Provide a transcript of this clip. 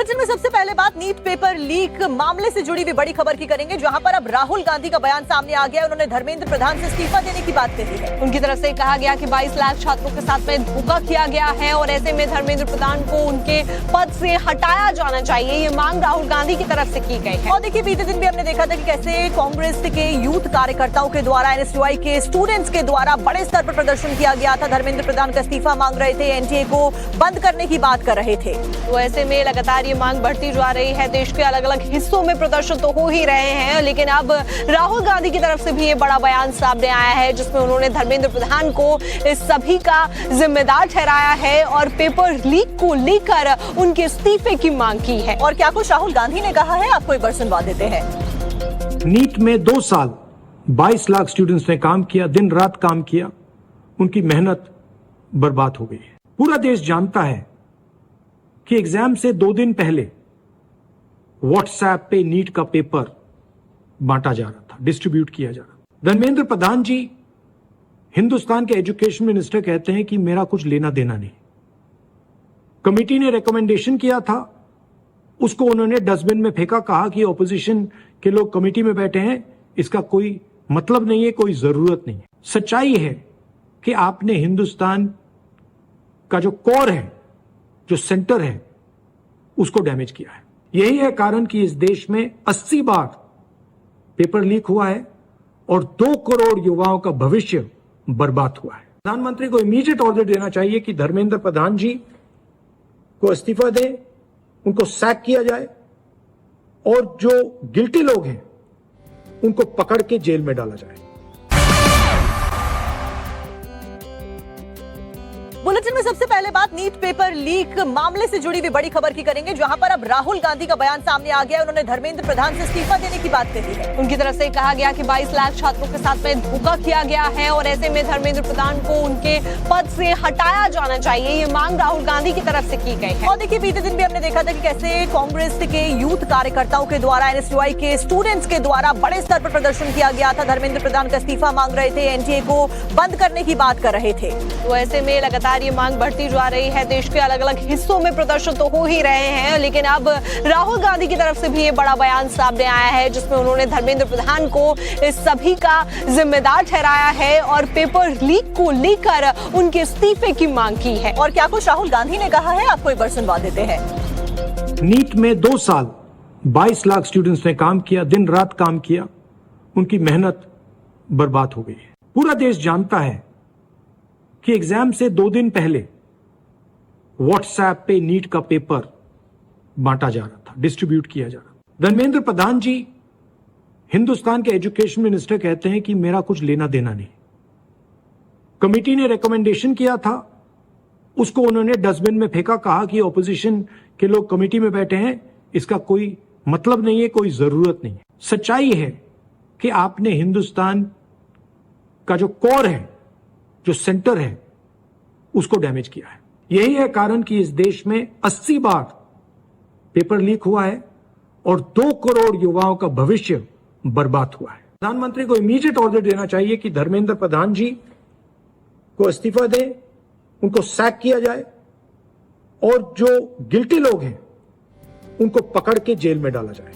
Bulletin में सबसे पहले बात नीट पेपर लीक मामले से जुड़ी हुई बड़ी खबर की करेंगे, जहां पर अब राहुल गांधी का बयान सामने आ गया। उन्होंने धर्मेंद्र प्रधान से इस्तीफा देने की बात कही है। उनकी तरफ से कहा गया कि 22 लाख छात्रों के साथ में धोखा किया गया है और ऐसे में धर्मेंद्र प्रधान को उनके पद से हटाया जाना चाहिए। ये मांग राहुल गांधी की तरफ से की गई है। और देखिए, बीते दिन भी हमने देखा था कि कैसे कांग्रेस के यूथ कार्यकर्ताओं के द्वारा, एनएसयूआई के स्टूडेंट्स के द्वारा बड़े स्तर पर प्रदर्शन किया गया था। धर्मेंद्र प्रधान का इस्तीफा मांग रहे थे, एनटीए को बंद करने की बात कर रहे थे। तो ऐसे में लगातार ये मांग बढ़ती जा रही है। देश के अलग अलग हिस्सों में प्रदर्शन तो हो ही रहे हैं, लेकिन अब राहुल गांधी की तरफ से भी ये बड़ा बयान सामने आया है, जिसमें उन्होंने धर्मेंद्र प्रधान को इस सभी का जिम्मेदार ठहराया है और पेपर लीक को लेकर उनके इस्तीफे की मांग की है। और क्या कुछ राहुल गांधी ने कहा है, आपको एक बार सुनवा देते हैं। नीट में 2 साल 22 लाख स्टूडेंट्स ने काम किया, दिन रात काम किया, उनकी मेहनत बर्बाद हो गई है। पूरा देश जानता है कि एग्जाम से 2 दिन पहले व्हाट्सएप पे नीट का पेपर बांटा जा रहा था, डिस्ट्रीब्यूट किया जा रहा था। धर्मेंद्र प्रधान जी हिंदुस्तान के एजुकेशन मिनिस्टर कहते हैं कि मेरा कुछ लेना देना नहीं। कमेटी ने रिकमेंडेशन किया था, उसको उन्होंने डस्टबिन में फेंका, कहा कि ऑपोजिशन के लोग कमेटी में बैठे हैं, इसका कोई मतलब नहीं है, कोई जरूरत नहीं है। सच्चाई है कि आपने हिंदुस्तान का जो कोर है, जो सेंटर है, उसको डैमेज किया है। यही है कारण कि इस देश में 80 बार पेपर लीक हुआ है और 2 करोड़ युवाओं का भविष्य बर्बाद हुआ है। प्रधानमंत्री को इमीडिएट ऑर्डर देना चाहिए कि धर्मेंद्र प्रधान जी को इस्तीफा दें, उनको सैक किया जाए और जो गिल्टी लोग हैं उनको पकड़ के जेल में डाला जाए। बुलेटिन में सबसे पहले बात नीट पेपर लीक मामले से जुड़ी हुई बड़ी खबर की करेंगे, जहां पर अब राहुल गांधी का बयान सामने आ गया। उन्होंने धर्मेंद्र प्रधान से इस्तीफा देने की बात कही है। उनकी तरफ से कहा गया कि 22 लाख छात्रों के साथ में धोखा किया गया है और ऐसे में धर्मेंद्र प्रधान को उनके पद से हटाया जाना चाहिए। ये मांग राहुल गांधी की तरफ से की गई है। और देखिए, बीते दिन भी हमने देखा था कि कैसे कांग्रेस के यूथ कार्यकर्ताओं के द्वारा, एनएसयूआई के स्टूडेंट्स के द्वारा बड़े स्तर पर प्रदर्शन किया गया था। धर्मेंद्र प्रधान का इस्तीफा मांग रहे थे, एनटीए को बंद करने की बात कर रहे थे। तो ऐसे में लगातार ये मांग बढ़ती जा रही है। देश के अलग अलग हिस्सों में प्रदर्शन तो हो ही रहे हैं, लेकिन अब राहुल गांधी की तरफ से भी ये बड़ा बयान सामने आया है, जिसमें उन्होंने धर्मेंद्र प्रधान को इस सभी का जिम्मेदार ठहराया है और पेपर लीक को लेकर उनके इस्तीफे की मांग की है। और क्या कुछ राहुल गांधी ने कहा है, आपको एक बार सुनवा देते हैं। नीट में 2 साल 22 लाख स्टूडेंट्स ने काम किया, दिन रात काम किया, उनकी मेहनत बर्बाद हो गई है। पूरा देश जानता है कि एग्जाम से 2 दिन पहले व्हाट्सएप पे नीट का पेपर बांटा जा रहा था, डिस्ट्रीब्यूट किया जा रहा था। धर्मेंद्र प्रधान जी हिंदुस्तान के एजुकेशन मिनिस्टर कहते हैं कि मेरा कुछ लेना देना नहीं। कमेटी ने रिकमेंडेशन किया था, उसको उन्होंने डस्टबिन में फेंका, कहा कि ऑपोजिशन के लोग कमेटी में बैठे हैं, इसका कोई मतलब नहीं है, कोई जरूरत नहीं है। सच्चाई है कि आपने हिंदुस्तान का जो कोर है, जो सेंटर है, उसको डैमेज किया है। यही है कारण कि इस देश में 80 बार पेपर लीक हुआ है और 2 करोड़ युवाओं का भविष्य बर्बाद हुआ है। प्रधानमंत्री को इमीडिएट ऑर्डर देना चाहिए कि धर्मेंद्र प्रधान जी को इस्तीफा दें, उनको सैक किया जाए और जो गिल्टी लोग हैं उनको पकड़ के जेल में डाला जाए।